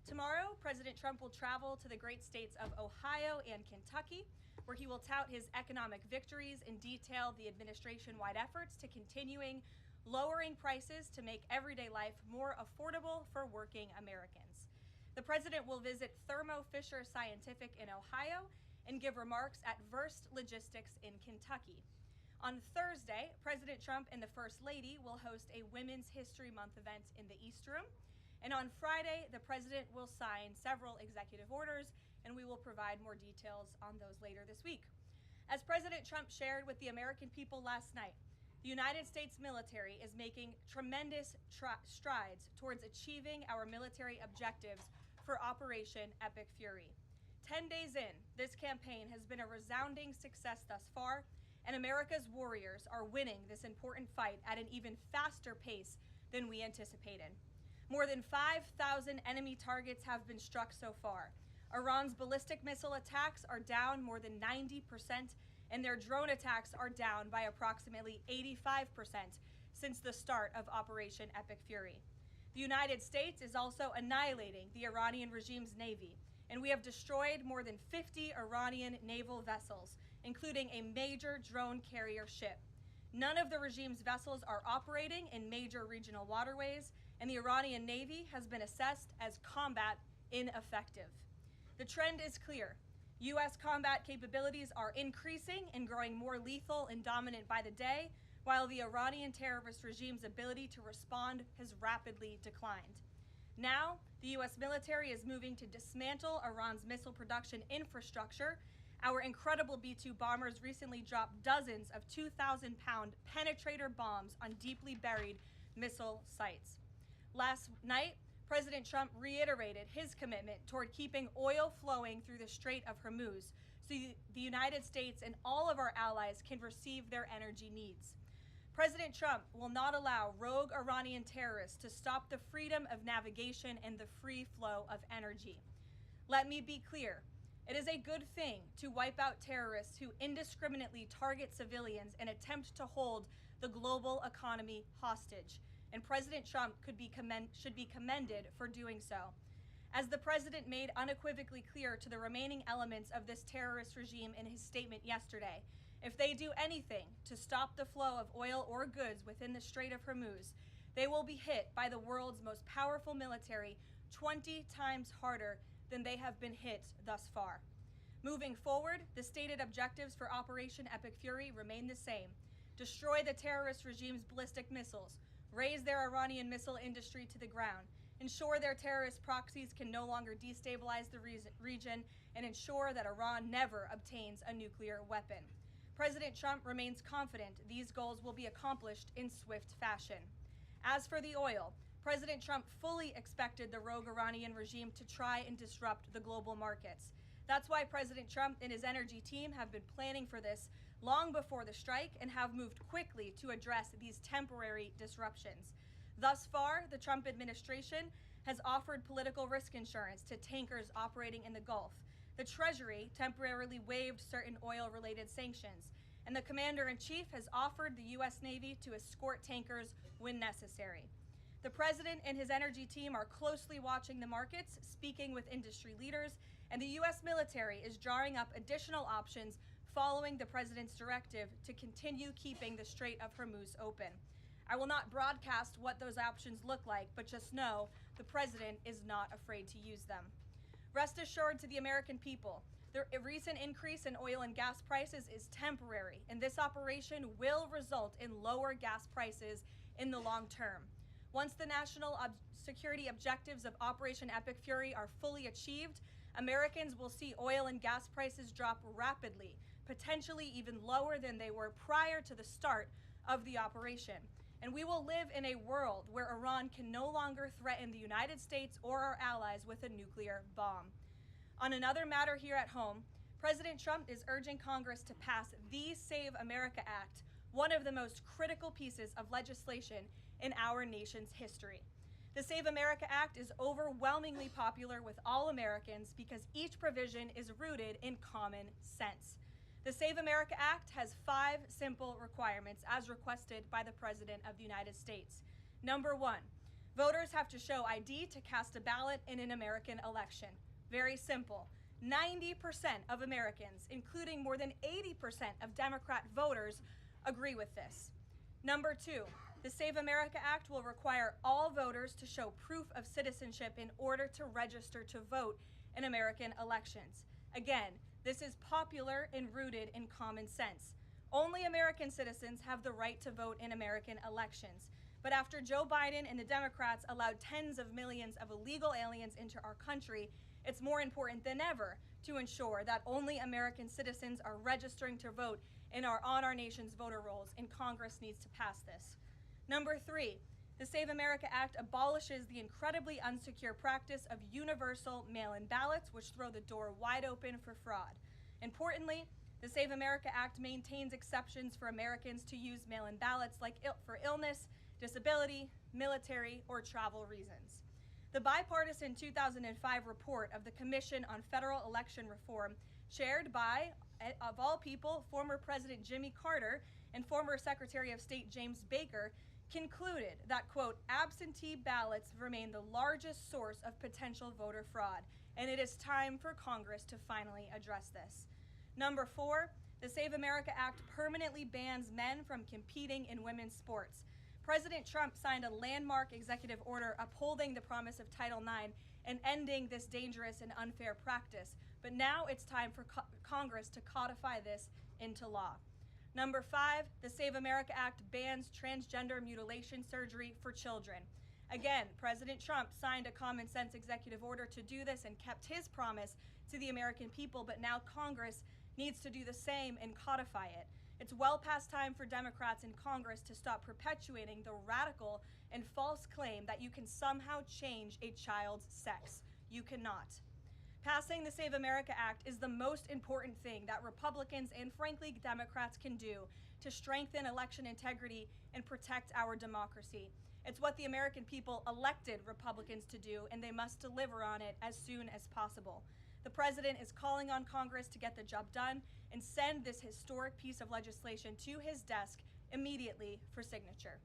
Tomorrow, President Trump will travel to the great states of Ohio and Kentucky, where he will tout his economic victories and detail the administration-wide efforts to continuing lowering prices to make everyday life more affordable for working Americans. The president will visit Thermo Fisher Scientific in Ohio and give remarks at Verst Logistics in Kentucky. On Thursday, President Trump and the First Lady will host a Women's History Month event in the East Room. And on Friday, the president will sign several executive orders, and we will provide more details on those later this week. As President Trump shared with the American people last night, the United States military is making tremendous strides towards achieving our military objectives for Operation Epic Fury. 10 days in, this campaign has been a resounding success thus far, and America's warriors are winning this important fight at an even faster pace than we anticipated. More than 5,000 enemy targets have been struck so far. Iran's ballistic missile attacks are down more than 90%, and their drone attacks are down by approximately 85% since the start of Operation Epic Fury. The United States is also annihilating the Iranian regime's navy, and we have destroyed more than 50 Iranian naval vessels, including a major drone carrier ship. None of the regime's vessels are operating in major regional waterways, and the Iranian Navy has been assessed as combat ineffective. The trend is clear. U.S. combat capabilities are increasing and growing more lethal and dominant by the day, while the Iranian terrorist regime's ability to respond has rapidly declined. Now, the U.S. military is moving to dismantle Iran's missile production infrastructure. Our incredible B-2 bombers recently dropped dozens of 2,000-pound penetrator bombs on deeply buried missile sites. Last night, President Trump reiterated his commitment toward keeping oil flowing through the Strait of Hormuz so the United States and all of our allies can receive their energy needs. President Trump will not allow rogue Iranian terrorists to stop the freedom of navigation and the free flow of energy. Let me be clear. It is a good thing to wipe out terrorists who indiscriminately target civilians and attempt to hold the global economy hostage, and President Trump should be commended for doing so. As the president made unequivocally clear to the remaining elements of this terrorist regime in his statement yesterday, if they do anything to stop the flow of oil or goods within the Strait of Hormuz, they will be hit by the world's most powerful military 20 times harder than they have been hit thus far. Moving forward, the stated objectives for Operation Epic Fury remain the same: destroy the terrorist regime's ballistic missiles, raise their Iranian missile industry to the ground, ensure their terrorist proxies can no longer destabilize the region, and ensure that Iran never obtains a nuclear weapon. President Trump remains confident these goals will be accomplished in swift fashion. As for the oil, President Trump fully expected the rogue Iranian regime to try and disrupt the global markets. That's why President Trump and his energy team have been planning for this long before the strike and have moved quickly to address these temporary disruptions. Thus far, the Trump administration has offered political risk insurance to tankers operating in the Gulf. The Treasury temporarily waived certain oil-related sanctions, and the Commander-in-Chief has offered the U.S. Navy to escort tankers when necessary. The president and his energy team are closely watching the markets, speaking with industry leaders, and the U.S. military is drawing up additional options following the president's directive to continue keeping the Strait of Hormuz open. I will not broadcast what those options look like, but just know the president is not afraid to use them. Rest assured to the American people, the recent increase in oil and gas prices is temporary, and this operation will result in lower gas prices in the long term. Once the national security objectives of Operation Epic Fury are fully achieved, Americans will see oil and gas prices drop rapidly, potentially even lower than they were prior to the start of the operation. And we will live in a world where Iran can no longer threaten the United States or our allies with a nuclear bomb. On another matter here at home, President Trump is urging Congress to pass the Save America Act, one of the most critical pieces of legislation in our nation's history. The Save America Act is overwhelmingly popular with all Americans because each provision is rooted in common sense. The Save America Act has 5 simple requirements as requested by the President of the United States. Number 1, Voters have to show ID to cast a ballot in an American election. Very simple. 90% of Americans, including more than 80% of Democrat voters, agree with this. Number 2, the Save America Act will require all voters to show proof of citizenship in order to register to vote in American elections. Again, this is popular and rooted in common sense. Only American citizens have the right to vote in American elections. But after Joe Biden and the Democrats allowed tens of millions of illegal aliens into our country, it's more important than ever to ensure that only American citizens are registering to vote on our nation's voter rolls, and Congress needs to pass this. Number 3, the Save America Act abolishes the incredibly unsecure practice of universal mail-in ballots, which throw the door wide open for fraud. Importantly, the Save America Act maintains exceptions for Americans to use mail-in ballots for illness, disability, military, or travel reasons. The bipartisan 2005 report of the Commission on Federal Election Reform, chaired by, of all people, former President Jimmy Carter and former Secretary of State James Baker, concluded that, quote, absentee ballots remain the largest source of potential voter fraud, and it is time for Congress to finally address this. Number 4, the Save America Act permanently bans men from competing in women's sports. President Trump signed a landmark executive order upholding the promise of Title IX and ending this dangerous and unfair practice, but now it's time for Congress to codify this into law. Number 5, the Save America Act bans transgender mutilation surgery for children. Again, President Trump signed a common sense executive order to do this and kept his promise to the American people, but now Congress needs to do the same and codify it. It's well past time for Democrats in Congress to stop perpetuating the radical and false claim that you can somehow change a child's sex. You cannot. Passing the Save America Act is the most important thing that Republicans and, frankly, Democrats can do to strengthen election integrity and protect our democracy. It's what the American people elected Republicans to do, and they must deliver on it as soon as possible. The President is calling on Congress to get the job done and send this historic piece of legislation to his desk immediately for signature.